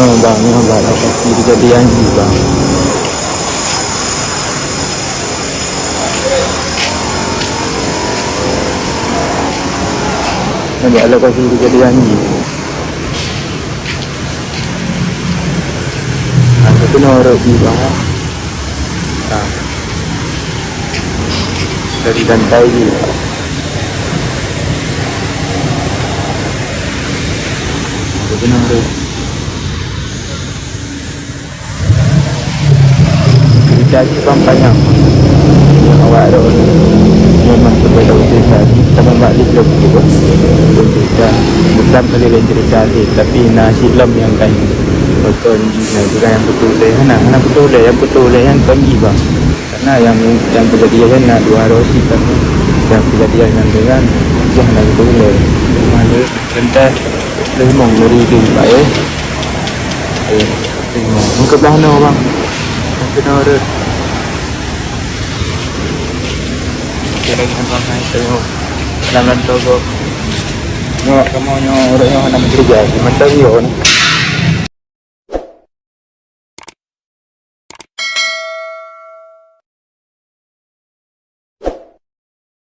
bang, lokasi kejadian ni bang. Nampak lokasi kejadian ni. Satu norok ni bang. Dari lantai ni. Satu norok. Jadi bang banyak. Yang awak ada memang berbeza cerita. Kita membalik lebih berbeza. Bukan kali cerita ni, tapi nasi lem yang kan betul juga yang betul deh. Mana betul deh, yang betul deh yang tinggi bang. Karena yang kejadian na dua roti kan, yang kejadian yang dengan jangan betul deh. Mana entah lemong dari itu baik. Lemong. Mungkin belah no bang. Mungkin ada. Kira kita bang itu dalam toko. Nyo kamu nyo orang yang nak kerja di mana dia